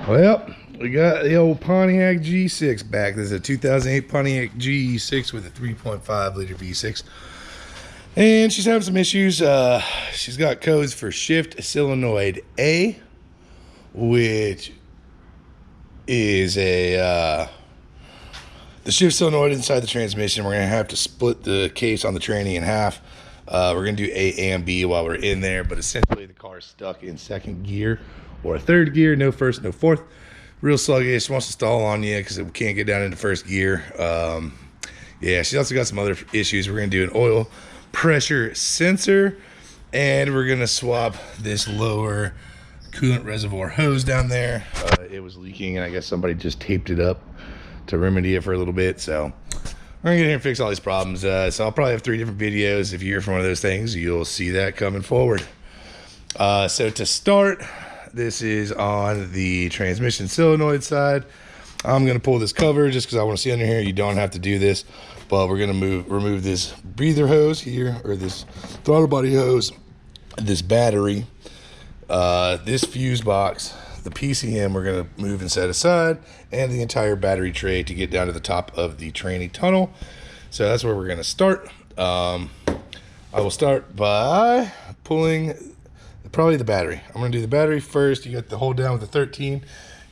Well, we got the old Pontiac G6 back. This is a 2008 Pontiac G6 with a 3.5 liter V6. And she's having some issues. She's got codes for shift solenoid A, which is the shift solenoid inside the transmission. We're going to have to split the case on the tranny in half. We're going to do A and B while we're in there, but essentially the car is stuck in second gear or third gear, no first, no fourth. Real sluggish, wants to stall on you because it can't get down into first gear. Yeah, she's also got some other issues. We're going to do an oil pressure sensor, and we're going to swap this lower coolant reservoir hose down there. It was leaking, and I guess somebody just taped it up to remedy it for a little bit. So we're gonna get here and fix all these problems. So I'll probably have 3 different videos. If you're from one of those things, you'll see that coming forward. So to start, this is on the transmission solenoid side. I'm gonna pull this cover just because I want to see under here. You don't have to do this, but we're gonna remove this breather hose here, or this throttle body hose, this battery, this fuse box, the PCM we're going to move and set aside, and the entire battery tray to get down to the top of the tranny tunnel. So that's where we're going to start. I will start by pulling probably the battery. I'm going to do the battery first. You got the hold down with the 13.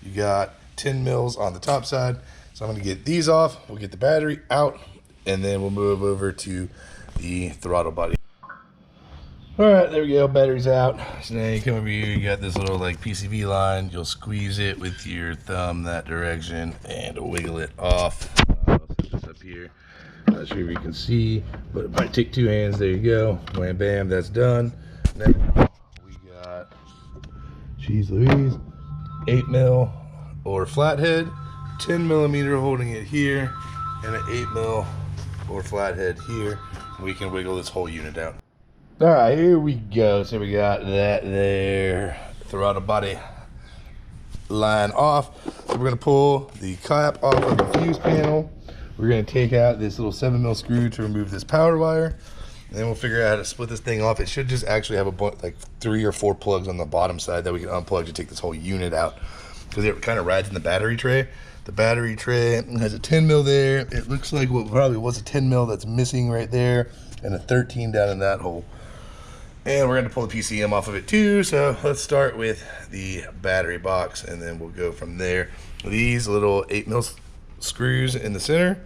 You got 10 mils on the top side. So I'm going to get these off. We'll get the battery out, and then we'll move over to the throttle body. All right, there we go, battery's out. So now you come over here, you got this little like PCV line. You'll squeeze it with your thumb that direction and wiggle it off. I'll set this up here. Not sure if you can see, but it might take 2 hands. There you go, wham bam, that's done. Now we got, geez Louise, 8 mil or flathead, 10 millimeter holding it here, and an 8 mil or flathead here. We can wiggle this whole unit out. All right, here we go. So we got that there, throttle body line off. So we're gonna pull the cap off of the fuse panel. We're gonna take out this little 7 mil screw to remove this power wire. And then we'll figure out how to split this thing off. It should just actually have like 3 or 4 plugs on the bottom side that we can unplug to take this whole unit out, because it kind of rides in the battery tray. The battery tray has a 10 mil there. It looks like what probably was a 10 mil that's missing right there, and a 13 down in that hole. And we're going to pull the PCM off of it too. So let's start with the battery box, and then we'll go from there. These little 8 mil screws in the center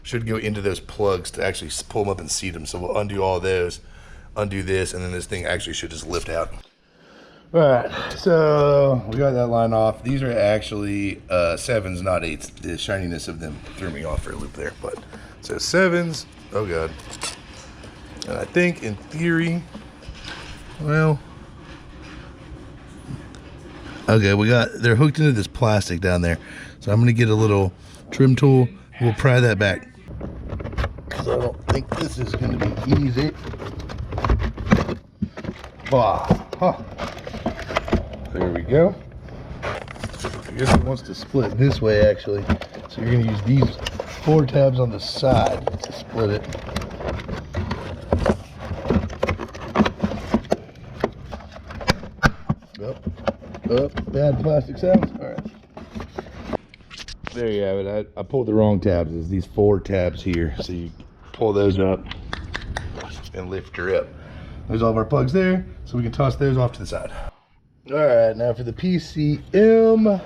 should go into those plugs to actually pull them up and seat them. So we'll undo all those, undo this, and then this thing actually should just lift out. All right, so we got that line off. These are actually 7s, not 8s. The shininess of them threw me off for a loop there. But so 7s, oh God. And I think in theory, well, okay, they're hooked into this plastic down there. So I'm gonna get a little trim tool. We'll pry that back, because I don't think this is gonna be easy. There we go. I guess it wants to split this way actually. So you're gonna use these 4 tabs on the side to split it. Bad plastic sounds. All right. There you have it. I pulled the wrong tabs. There's these 4 tabs here. So you pull those up and lift her up. There's all of our plugs there. So we can toss those off to the side. All right, now for the PCM.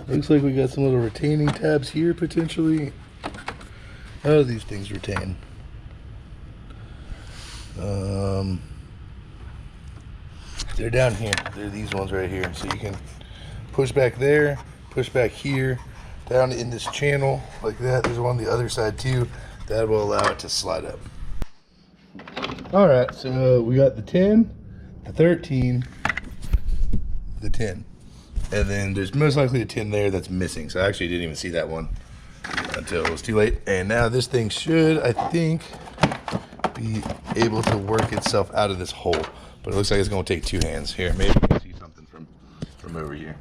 Looks like we got some little retaining tabs here potentially. How do these things retain? They're down here. They're these ones right here. So you can push back there, push back here, down in this channel like that. There's one on the other side too. That will allow it to slide up. All right, so we got the 10, the 13, the 10. And then there's most likely a 10 there that's missing. So I actually didn't even see that one until it was too late. And now this thing should, I think, be able to work itself out of this hole. But it looks like it's going to take 2 hands. Here, maybe you can see something from over here.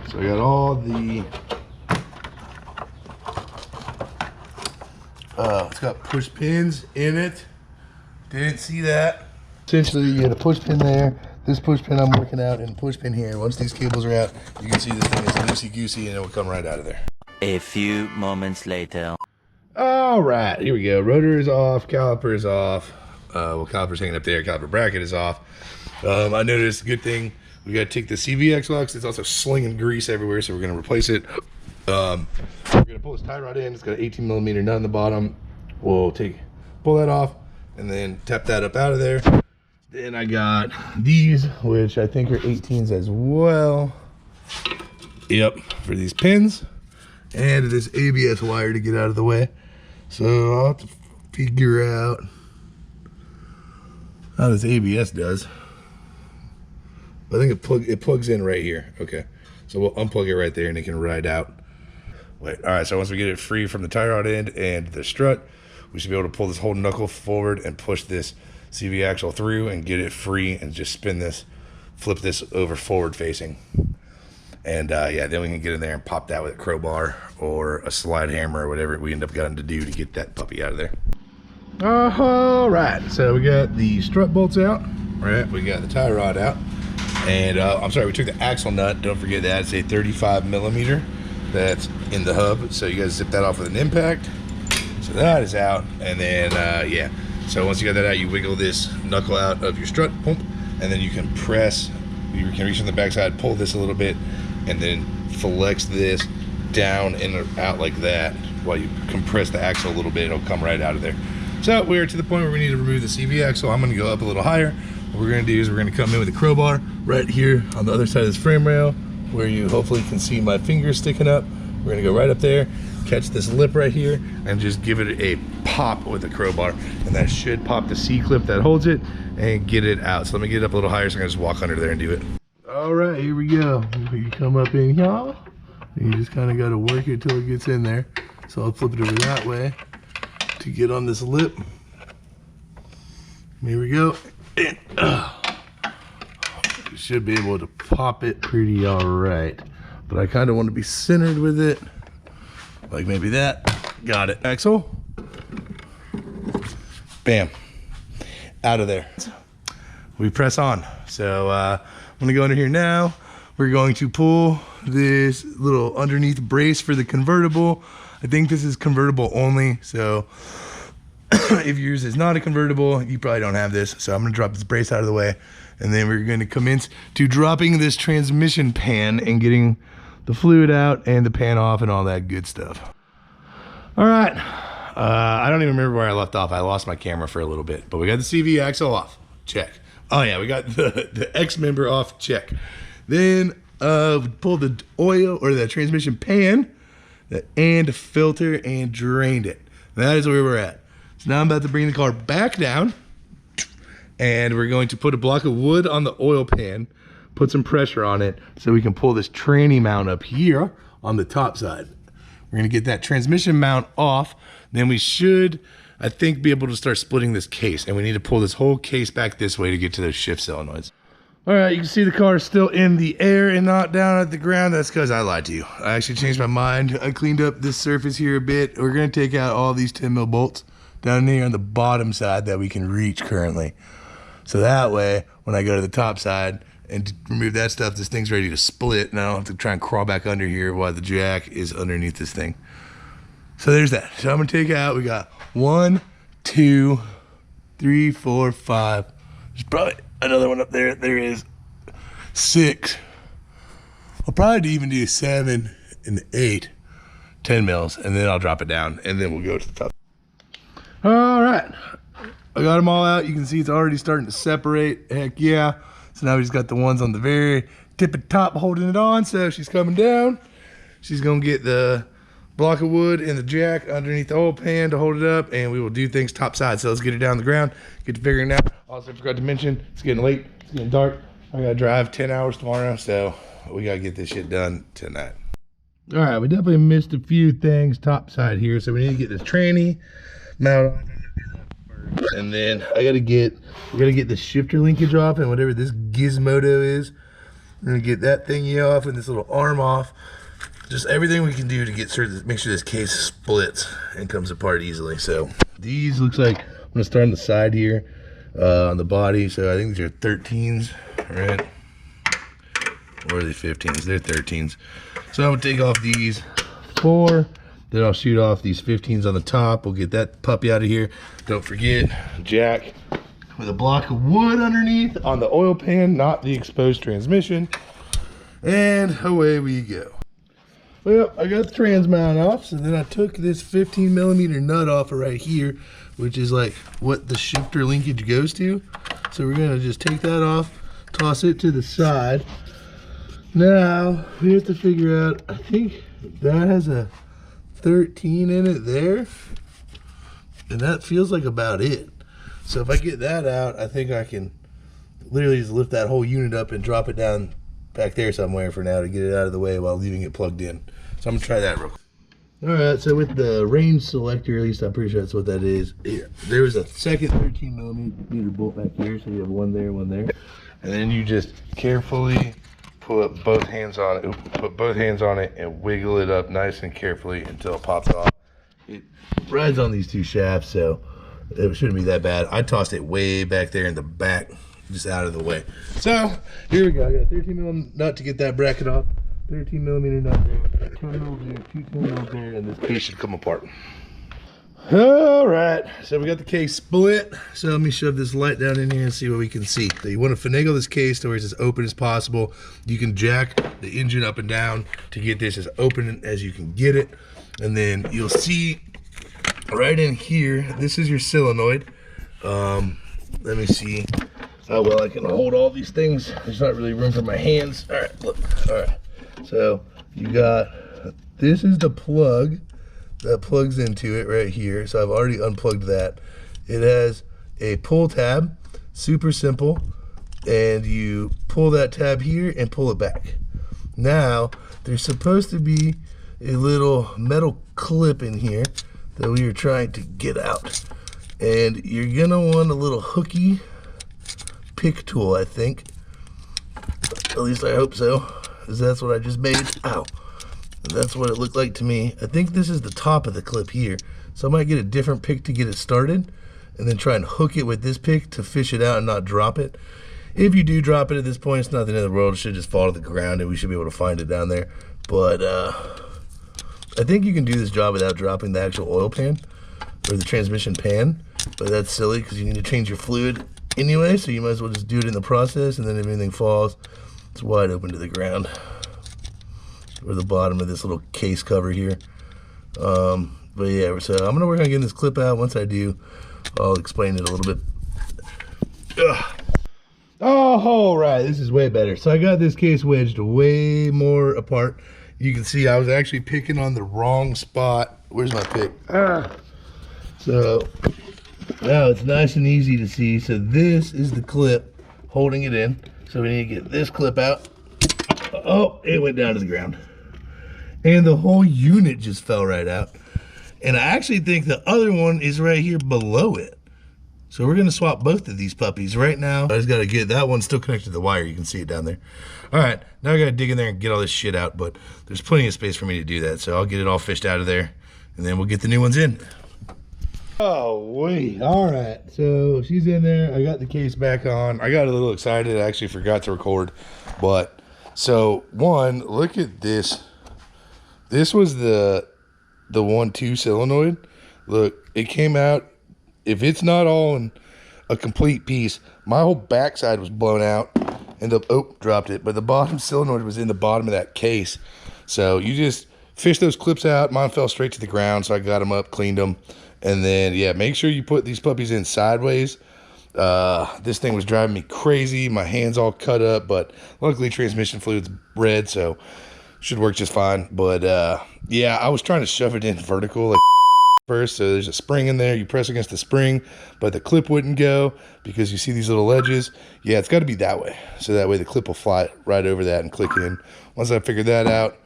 So we got all the, it's got push pins in it. Didn't see that. Essentially, you get a push pin there. this push pin I'm working out and push pin here. Once these cables are out, you can see this thing is loosey-goosey and it will come right out of there. A few moments later. All right, here we go. Rotor is off, caliper is off. Well, caliper's hanging up there, caliper bracket is off. I noticed, good thing, we got to take the CV axle out because it's also slinging grease everywhere, so we're going to replace it. We're going to pull this tie rod in. It's got an 18 millimeter nut on the bottom. We'll pull that off and then tap that up out of there. Then I got these, which I think are 18s as well. Yep, for these pins. And this ABS wire to get out of the way. So I'll have to figure out how this ABS does. I think it plugs in right here. Okay, so we'll unplug it right there and it can ride out. Wait, all right, so once we get it free from the tie rod end and the strut, we should be able to pull this whole knuckle forward and push this CV axle through and get it free and just spin this, flip this over forward facing. And yeah, then we can get in there and pop that with a crowbar or a slide hammer or whatever we end up getting to do to get that puppy out of there. All right, so we got the strut bolts out, right? We got the tie rod out. And I'm sorry, we took the axle nut. Don't forget that. It's a 35 millimeter that's in the hub. So you guys zip that off with an impact. So that is out. And then, yeah. So once you got that out, you wiggle this knuckle out of your strut pump. And then you can press, you can reach on the backside, pull this a little bit, and then flex this down and out like that. While you compress the axle a little bit, it'll come right out of there. So we're to the point where we need to remove the CV axle. I'm gonna go up a little higher. What we're gonna do is we're gonna come in with a crowbar right here on the other side of this frame rail, where you hopefully can see my fingers sticking up. We're gonna go right up there, catch this lip right here, and just give it a pop with a crowbar. And that should pop the C-clip that holds it and get it out. So let me get it up a little higher so I can just walk under there and do it. All right, here we go. You come up in here, and you just kind of got to work it till it gets in there. So I'll flip it over that way to get on this lip. Here we go. And, you should be able to pop it pretty all right. But I kind of want to be centered with it. Like maybe that. Got it. Axle. Bam. Out of there. We press on. So I'm going to go under here now. We're going to pull this little underneath brace for the convertible. I think this is convertible only. So if yours is not a convertible, you probably don't have this. So I'm going to drop this brace out of the way. And then we're going to commence to dropping this transmission pan and getting the fluid out and the pan off and all that good stuff. All right. I don't even remember where I left off. I lost my camera for a little bit, but we got the CV axle off. Check. Oh yeah, we got the X member off. Check. Then we pulled the oil or the transmission pan and filter and drained it. That is where we're at. So now I'm about to bring the car back down, and we're going to put a block of wood on the oil pan, put some pressure on it so we can pull this tranny mount up here on the top side. We're gonna get that transmission mount off. Then we should, I think, be able to start splitting this case. And we need to pull this whole case back this way to get to those shift solenoids. All right, you can see the car is still in the air and not down at the ground. That's because I lied to you. I actually changed my mind. I cleaned up this surface here a bit. We're gonna take out all these 10 mil bolts down here on the bottom side that we can reach currently. So that way, when I go to the top side and remove that stuff, this thing's ready to split, and I don't have to try and crawl back under here while the jack is underneath this thing. So there's that. So I'm gonna take out, we got 1, 2, 3, 4, 5. There's probably another one up there. There is 6. I'll probably even do 7 and 8, 10 mils, and then I'll drop it down, and then we'll go to the top. All right, I got them all out. You can see it's already starting to separate. Heck yeah. So now we just got the ones on the very tip of top holding it on. So she's coming down. She's gonna get the block of wood and the jack underneath the oil pan to hold it up, and we will do things top side. So let's get it down the ground, get to figuring it out. Also forgot to mention, it's getting late, it's getting dark. I gotta drive 10 hours tomorrow, so we gotta get this shit done tonight. All right, we definitely missed a few things top side here. So we need to get this tranny mount on. And then we gotta get the shifter linkage off, and whatever this gizmodo is, we're gonna get that thingy off and this little arm off. Just everything we can do to get make sure this case splits and comes apart easily. So these looks like, I'm gonna start on the side here, on the body. So I think these are 13s right? Or are they 15s? They're 13s. So I'm gonna take off these 4, then I'll shoot off these 15s on the top. We'll get that puppy out of here. Don't forget, jack with a block of wood underneath on the oil pan, not the exposed transmission. And away we go. Well, I got the trans mount off, so then I took this 15mm nut off of right here, which is like what the shifter linkage goes to. So we're gonna just take that off, toss it to the side. Now, we have to figure out, I think that has a 13 in it there, and that feels like about it. So if I get that out, I think I can literally just lift that whole unit up and drop it down back there somewhere for now to get it out of the way while leaving it plugged in. So I'm gonna try that real quick. All right, so with the range selector, at least I'm pretty sure that's what that is. Here, there was a second 13mm bolt back here, so you have one there, and then you just carefully put both hands on it, and wiggle it up nice and carefully until it pops off. It rides on these 2 shafts, so it shouldn't be that bad. I tossed it way back there in the back, just out of the way. So here we go. I got a 13mm nut to get that bracket off, 13mm nut there, 10mm there, 2 10mm there, and this case should come apart. All right, so we got the case split. So let me shove this light down in here and see what we can see. So you want to finagle this case to where it's as open as possible. You can jack the engine up and down to get this as open as you can get it. And then you'll see right in here, this is your solenoid. Let me see how well I can hold all these things. There's not really room for my hands. All right, look, all right. So you got, this is the plug that plugs into it right here. So I've already unplugged that. It has a pull tab, super simple, and you pull that tab here and pull it back. Now there's supposed to be a little metal clip in here that we are trying to get out, and you're gonna want a little hooky pick tool, I think. At least I hope so, because that's what I just made. Ow. That's what it looked like to me. I think this is the top of the clip here. So I might get a different pick to get it started, and then try and hook it with this pick to fish it out and not drop it. If you do drop it at this point, it's not the end of the world. It should just fall to the ground and we should be able to find it down there. But I think you can do this job without dropping the actual oil pan or the transmission pan. But that's silly because you need to change your fluid anyway, so you might as well just do it in the process, and then if anything falls, it's wide open to the ground. Or the bottom of this little case cover here. But yeah, so I'm gonna work on getting this clip out. Once I do, I'll explain it a little bit. Ugh. Oh, all right, this is way better. So I got this case wedged way more apart. You can see I was actually picking on the wrong spot. Where's my pick? So now it's nice and easy to see. So this is the clip holding it in. So we need to get this clip out. Oh, it went down to the ground. And the whole unit just fell right out. And I actually think the other one is right here below it. So we're gonna swap both of these puppies right now. I just gotta get, that one still connected to the wire. You can see it down there. All right, now I gotta dig in there and get all this shit out, but there's plenty of space for me to do that. So I'll get it all fished out of there, and then we'll get the new ones in. Oh, wait, all right. So she's in there. I got the case back on. I got a little excited. I actually forgot to record, but so one, look at this. This was the 1.2 solenoid. Look, it came out. If it's not all in a complete piece, my whole backside was blown out, and dropped it. But the bottom solenoid was in the bottom of that case. So you just fish those clips out. Mine fell straight to the ground, so I got them up, cleaned them, and then yeah, make sure you put these puppies in sideways. This thing was driving me crazy. My hands all cut up, but luckily transmission fluid's red, so should work just fine. But yeah, I was trying to shove it in vertical like first, so there's a spring in there. You press against the spring, but the clip wouldn't go because you see these little ledges. Yeah, it's got to be that way, so that way the clip will fly right over that and click in. Once I figured that out,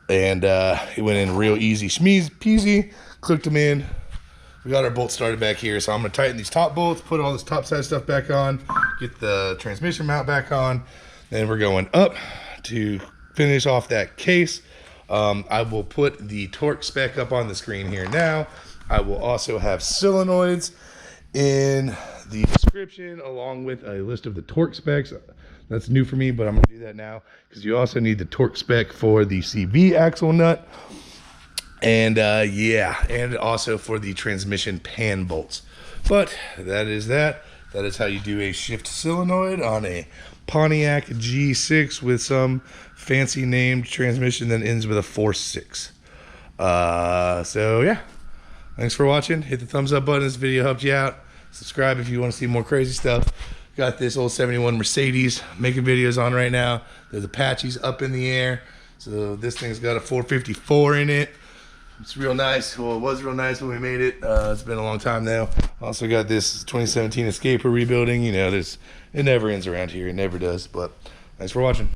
and it went in real easy, schmeezy peasy, clicked them in. We got our bolts started back here, so I'm gonna tighten these top bolts, put all this top side stuff back on, get the transmission mount back on, then we're going up to finish off that case. I will put the torque spec up on the screen here now. I will also have solenoids in the description along with a list of the torque specs. That's new for me, but I'm gonna do that now because you also need the torque spec for the CV axle nut. And yeah, and also for the transmission pan bolts. But that is that. That is how you do a shift solenoid on a Pontiac G6 with some fancy named transmission that ends with a force 6. So yeah, thanks for watching. Hit the thumbs up button if this video helped you out. Subscribe if you want to see more crazy stuff. Got this old 71 Mercedes making videos on right now. There's Apaches up in the air. So this thing's got a 454 in it. It's real nice. Well, it was real nice when we made it. It's been a long time now. Also got this 2017 Escape we're rebuilding. You know, it never ends around here. It never does. But thanks for watching.